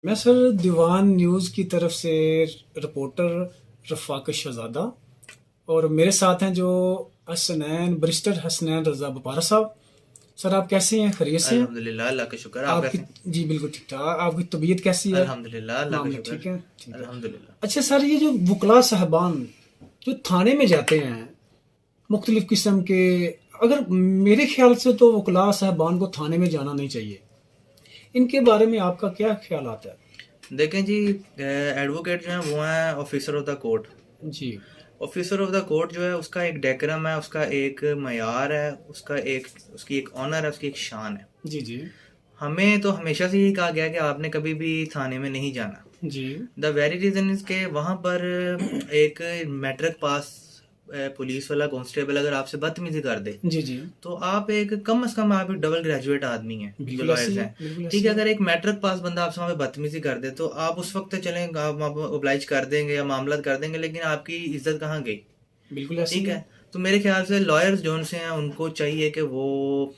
मैं सर दीवान न्यूज़ की तरफ से रिपोर्टर रफ़ाक शहज़ादा और मेरे साथ हैं जो हसनैन बैरिस्टर हसनैन रज़ा बपारा साहब। सर आप कैसे हैं, खैरियत से हैं? अल्हम्दुलिल्लाह, अल्लाह का शुक्र। आप आपकी कैसे हैं? जी बिल्कुल ठीक ठाक। आपकी तबीयत कैसी है? अल्हम्दुलिल्लाह, अल्लाह का मामले शुक्र। ठीक है? ठीक है। अल्हम्दुलिल्लाह। अच्छा सर, ये जो वकला साहबान जो थाने में जाते हैं मुख्तलिफ किस्म के, अगर मेरे ख्याल से तो वकला साहबान को थाने में जाना नहीं चाहिए। इनके बारे में आपका क्या ख्याल आता है? देखें जी, एडवोकेट जो है वो है ऑफिसर ऑफ द कोर्ट। जी ऑफिसर ऑफ द कोर्ट जो है उसका एक डेकरम है, उसका एक मयार है, उसकी एक ऑनर है, उसकी एक शान है। जी जी हमें तो हमेशा से यही कहा गया कि आपने कभी भी थाने में नहीं जाना। जी द वेरी रीजन इज के वहां पर एक मैट्रिक पास पुलिस वाला कांस्टेबल अगर आपसे बदतमीजी कर दे, जी जी तो आप एक कम से कम आप एक डबल ग्रेजुएट आदमी हैं जो बिल्कुल ऐसी लॉयर्स है, हैं। बिल्कुल ठीक ऐसी है, है। अगर एक मैट्रिक पास बंदा आपसे वहां पे बदतमीजी कर दे तो आप उस वक्त चलेंगे, आप ओब्लाइज कर देंगे या मामला कर देंगे, लेकिन आपकी इज्जत कहाँ गई? बिल्कुल ऐसी ठीक है। है। तो मेरे ख्याल से लॉयर्स जोन से हैं उनको चाहिए कि वो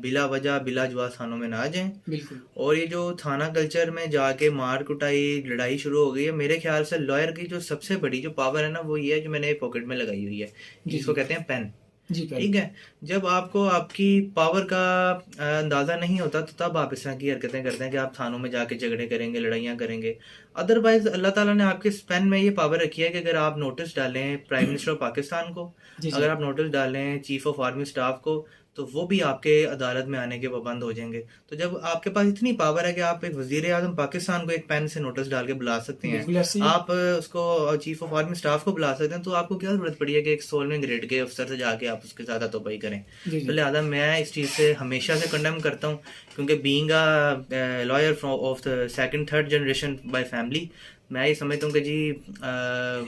बिला वजह बिला जवाब थानों में ना जाएं। बिल्कुल और ये जो थाना कल्चर में जाके मार कुटाई लड़ाई शुरू हो गई है, मेरे ख्याल से लॉयर की जो सबसे बड़ी जो पावर है ना वो ये है जो मैंने पॉकेट में लगाई हुई है, जी जिसको जी कहते हैं पेन। जी पहन। ठीक है। जब आपको आपकी पावर का अंदाजा नहीं होता तो तब आप इस तरह की हरकतें करते हैं कि आप थानों में जाके झगड़े करेंगे, लड़ाइयाँ करेंगे। अदरवाइज अल्लाह ताला ने आपके पेन में ये पावर रखी है कि अगर आप नोटिस डालें प्राइम मिनिस्टर ऑफ पाकिस्तान को, जी जी अगर आप नोटिस डालें चीफ ऑफ आर्मी स्टाफ को, तो वो भी आपके अदालत में आने के पाबंद हो जाएंगे। तो जब आपके पास इतनी पावर है कि आप एक वजीर आजम पाकिस्तान को एक पेन से नोटिस डाल के बुला सकते हैं, बिल्कुल ऐसी है। आप उसको चीफ ऑफ आर्मी स्टाफ को बुला सकते हैं, तो आपको क्या जरूरत पड़ी है कि एक 16वें ग्रेड के अफसर से जाके आप उसके साथ हाथापाई करें? जी तो जी लिहाजा मैं इस चीज़ से हमेशा से कंडेम करता हूँ, क्योंकि being a lawyer of the second third generation by family, मैं ये समझता हूँ कि जी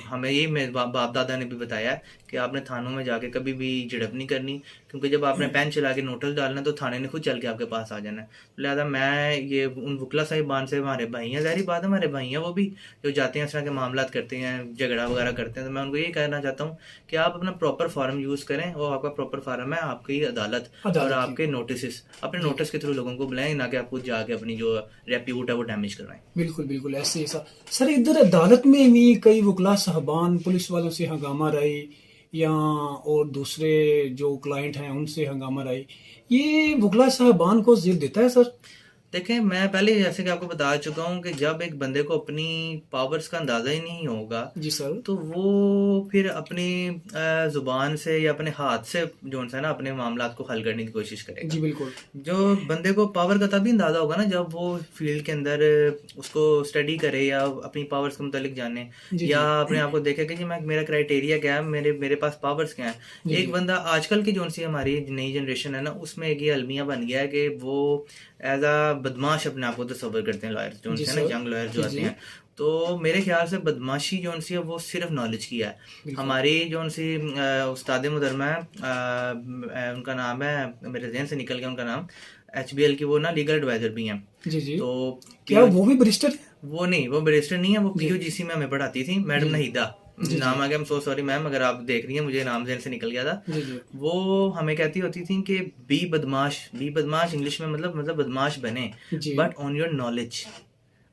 हमें यही मेरे बाप दादा ने भी बताया है कि आपने थानों में जाके कभी भी झड़प नहीं करनी, क्योंकि जब आपने पेन चला के नोटिस डालना तो थाने ने खुद चल के आपके पास आ जाना है। तो लिहाजा मैं ये उन वकला साहिबान से, हमारे भाई हैं, ज़ाहिर बात है हमारे भाई हैं वो भी, जो जाते हैं इस तरह के मामला करते हैं, झगड़ा वगैरह करते हैं, तो मैं उनको यही कहना चाहता हूँ कि आप अपना प्रॉपर फॉर्म यूज़ करें, और आपका प्रॉपर फॉर्म है आपकी अदालत और अदालत की। आपके नोटिस। अपने जी नोटिस के थ्रू लोगों को बुलाएं, ना कि आप खुद जाके अपनी जो रेप्यूट है वो डैमेज करवाएं। बिल्कुल बिल्कुल ऐसे ही सर। सर इधर अदालत में भी कई वकला साहबान पुलिस वालों से हंगामा रही, या और दूसरे जो क्लाइंट हैं उनसे हंगामा रही, ये वकला साहबान को जिद देता है सर? देखें, मैं पहले जैसे कि आपको बता चुका हूँ कि जब एक बंदे को अपनी पावर्स का अंदाजा ही नहीं होगा, जी सर। तो वो फिर अपनी जुबान से या अपने हाथ से जो है ना अपने मामलात को हल करने की कोशिश करेगा। जी बिल्कुल। जो बंदे को पावर का तभी अंदाजा होगा ना जब वो फील्ड के अंदर उसको स्टडी करे या अपनी पावर्स के मुतालिक जाने, जी या जी अपने आप को देखे कि जी मैं मेरा क्राइटेरिया क्या है, मेरे मेरे पास पावर्स क्या है। जी एक जी बंदा आजकल की जो सी हमारी नई जनरेशन है ना, उसमें एक ये अलमिया बन गया है कि वो एज अ बदमाश अपने आप को तसव्वुर करते हैं लॉयर्स जो जी है ना, सर। यंग लॉयर जो जी आते जी हैं। तो मेरे ख्याल से बदमाशी जो सी है वो सिर्फ नॉलेज की है। बिल्कुल। हमारी जो सी उस्ताद मुहतरमा है, उनका नाम है, मेरे जहन से निकल गया उनका नाम, HBL की वो ना लीगल एडवाइजर भी हैं। जी जी तो क्या पीओ वो भी बैरिस्टर है? वो नहीं, वो बैरिस्टर नहीं है, वो जी POGC में हमें पढ़ाती थी, मैडम जी नहीदा जी जी नाम आ गया। I'm so sorry मैम, अगर आप देख रही हैं, मुझे नाम जहन से निकल गया था। जी जी वो हमें कहती होती थी कि बी बदमाश इंग्लिश में मतलब बदमाश बने, जी बट ऑन योर नॉलेज।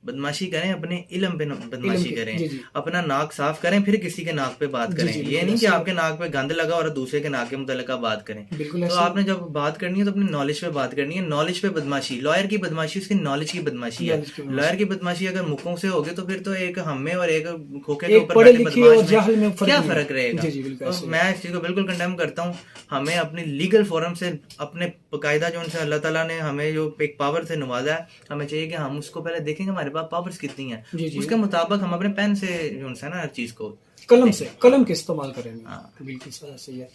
बदमाशी करें, अपने इल्म पे इलम बदमाशी के करें, जी जी अपना नाक साफ करें, फिर किसी के नाक पे बात जी करें। जी ये बिल्कुल नहीं कि ऐसी है। आपके नाक पे गंद लगा और दूसरे के नाक के मुतल्लिका बात करें। बिल्कुल तो ऐसी है। आपने जब बात करनी है तो अपनी नॉलेज पे बात करनी है। नॉलेज पे बदमाशी, लॉयर की बदमाशी उसकी नॉलेज की बदमाशी है। नॉलेज की लॉयर बदमाशी। की बदमाशी अगर मुखों से होगी तो फिर तो एक हम में और एक खोखे के एक ऊपर पढ़े बैठे लिखे बदमाश और में जाहिल में फर्क क्या नहीं फर्क है। रहेगा? जी जी बिल्कुल तो ऐसे ही है। मैं इस चीज को बिल्कुल कंडेम करता हूँ। हमें अपनी लीगल फोरम से, अपने बाकायदा जो उनसे अल्लाह ताला ने हमें जो एक पावर से नवाजा है, हमें चाहिए कि हम उसको पहले देखेंगे हमारे पास पावर्स कितनी है, जी जी उसके मुताबिक हम अपने पेन से जो है ना हर चीज को कलम से देखें। कलम हाँ के इस्तेमाल करेंगे। हाँ। बिल्कुल सर ऐसे ही है।